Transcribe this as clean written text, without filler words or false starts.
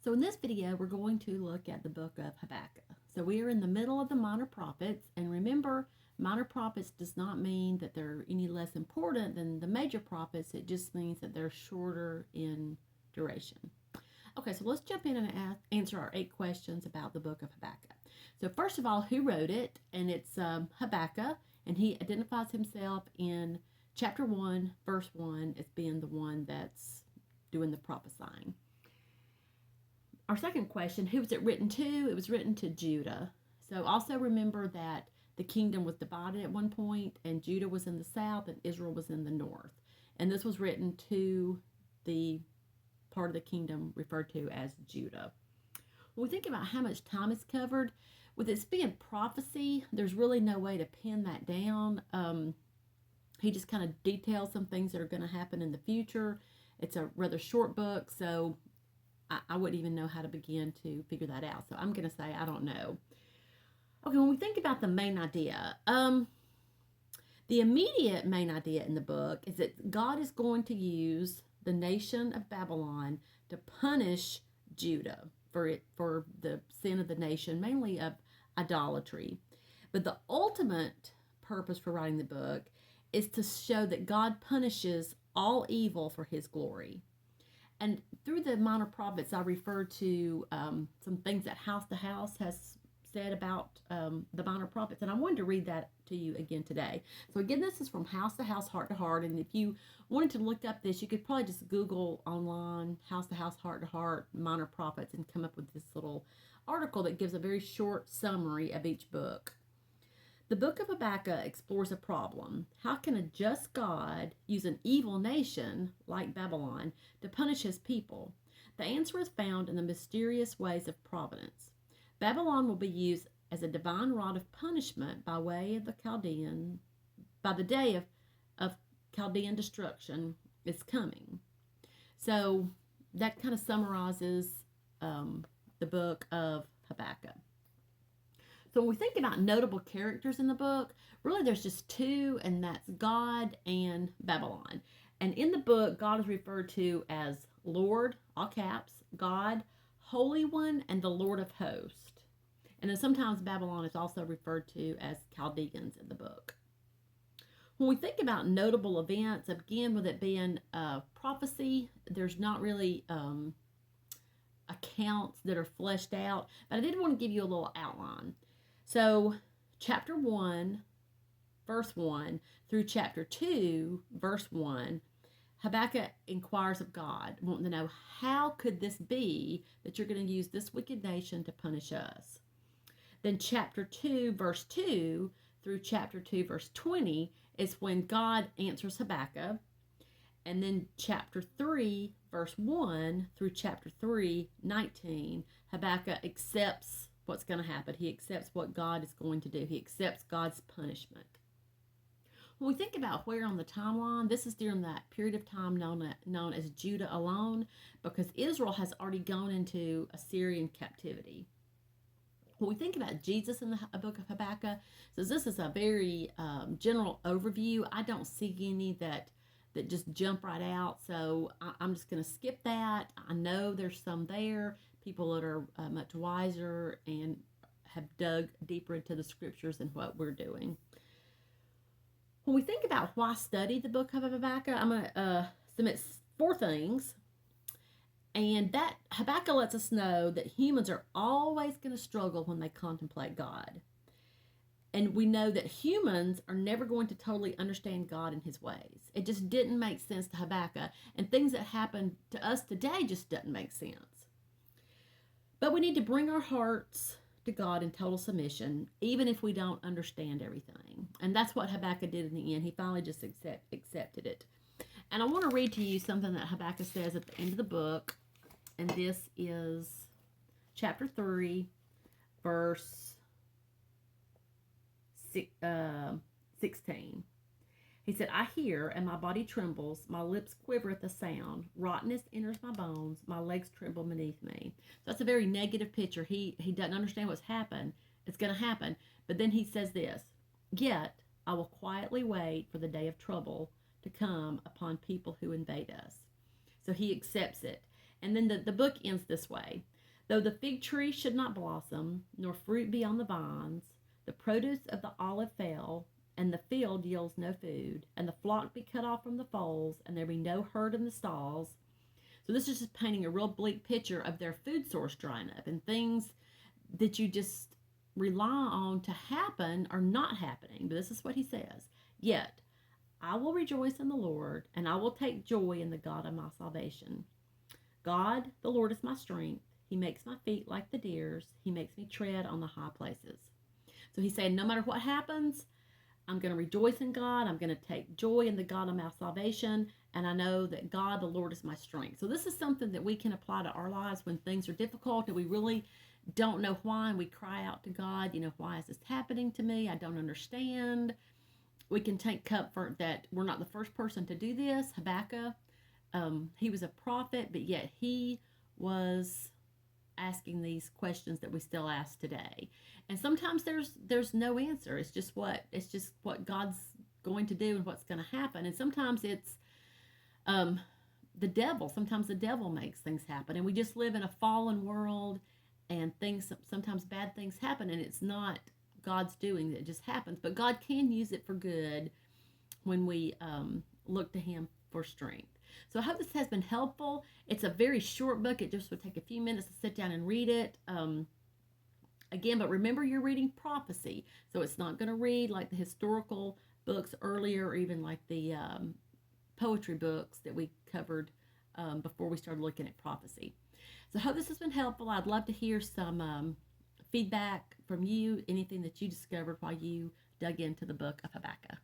So in this video, we're going to look at the book of Habakkuk. So we are in the middle of the minor prophets, and remember, minor prophets does not mean that they're any less important than the major prophets. It just means that they're shorter in duration. Okay, so let's jump in and answer our 8 questions about the book of Habakkuk. So first of all, who wrote it? And it's Habakkuk, and he identifies himself in chapter 1, verse 1 as being the one that's doing the prophesying. Our second question, who was it written to? It was written to Judah. So also remember that the kingdom was divided at one point, and Judah was in the south and Israel was in the north. And this was written to the part of the kingdom referred to as Judah. When we think about how much time is covered, with this being prophecy, there's really no way to pin that down. He just kind of details some things that are going to happen in the future. It's a rather short book, so I wouldn't even know how to begin to figure that out. So I'm going to say I don't know. Okay, when we think about the main idea, the immediate main idea in the book is that God is going to use the nation of Babylon to punish Judah for the sin of the nation, mainly of idolatry. But the ultimate purpose for writing the book is to show that God punishes all evil for his glory. And through the minor prophets, I referred to some things that House to House has said about the minor prophets, and I wanted to read that to you again today. So again, this is from House to House, Heart to Heart, and if you wanted to look up this, you could probably just Google online House to House, Heart to Heart, minor prophets, and come up with this little article that gives a very short summary of each book. The book of Habakkuk explores a problem. How can a just God use an evil nation like Babylon to punish his people? The answer is found in the mysterious ways of providence. Babylon will be used as a divine rod of punishment by way of the Chaldean, by the day of Chaldean destruction is coming. So that kind of summarizes the book of Habakkuk. So when we think about notable characters in the book, really there's just 2, and that's God and Babylon. And in the book, God is referred to as Lord, all caps, God, Holy One, and the Lord of Hosts. And then sometimes Babylon is also referred to as Chaldeans in the book. When we think about notable events, again, with it being prophecy, there's not really accounts that are fleshed out, but I did want to give you a little outline. So chapter 1, verse 1 through chapter 2, verse 1, Habakkuk inquires of God, wanting to know, how could this be that you're going to use this wicked nation to punish us? Then chapter 2, verse 2 through chapter 2, verse 20 is when God answers Habakkuk. And then chapter 3, verse 1 through chapter 3, 19, Habakkuk accepts what's going to happen. He accepts what God is going to do. He accepts God's punishment. When we think about where on the timeline, this is during that period of time known as Judah alone, because Israel has already gone into Assyrian captivity. When we think about Jesus in the book of Habakkuk, so this is a very general overview. I don't see any that just jump right out, so I'm just going to skip that. I know there's some there, people that are much wiser and have dug deeper into the scriptures than what we're doing. When we think about why study the book of Habakkuk, I'm going to submit 4 things. And that Habakkuk lets us know that humans are always going to struggle when they contemplate God. And we know that humans are never going to totally understand God and his ways. It just didn't make sense to Habakkuk. And things that happen to us today just doesn't make sense. But we need to bring our hearts to God in total submission, even if we don't understand everything. And that's what Habakkuk did in the end. He finally just accepted it. And I want to read to you something that Habakkuk says at the end of the book. And this is chapter 3, verse 16. He said, I hear, and my body trembles, my lips quiver at the sound, rottenness enters my bones, my legs tremble beneath me. So that's a very negative picture. He doesn't understand what's happened. It's going to happen. But then he says this, yet I will quietly wait for the day of trouble to come upon people who invade us. So he accepts it. And then the book ends this way. Though the fig tree should not blossom, nor fruit be on the vines, the produce of the olive fail, and the field yields no food, and the flock be cut off from the folds, and there be no herd in the stalls. So this is just painting a real bleak picture of their food source drying up, and things that you just rely on to happen are not happening. But this is what he says. Yet I will rejoice in the Lord, and I will take joy in the God of my salvation. God, the Lord, is my strength. He makes my feet like the deer's. He makes me tread on the high places. So he's saying, no matter what happens, I'm going to rejoice in God. I'm going to take joy in the God of my salvation. And I know that God, the Lord, is my strength. So this is something that we can apply to our lives when things are difficult and we really don't know why. And we cry out to God, why is this happening to me? I don't understand. We can take comfort that we're not the first person to do this. Habakkuk, he was a prophet, but yet he was asking these questions that we still ask today. And sometimes there's no answer. It's just what God's going to do and what's going to happen. And sometimes it's the devil. Sometimes the devil makes things happen, and we just live in a fallen world, and sometimes bad things happen, and it's not God's doing. It just happens. But God can use it for good when we look to Him for strength. So I hope this has been helpful. It's a very short book. It just would take a few minutes to sit down and read it. Again, but remember, you're reading prophecy. So it's not going to read like the historical books earlier, or even like the poetry books that we covered before we started looking at prophecy. So I hope this has been helpful. I'd love to hear some feedback from you, anything that you discovered while you dug into the book of Habakkuk.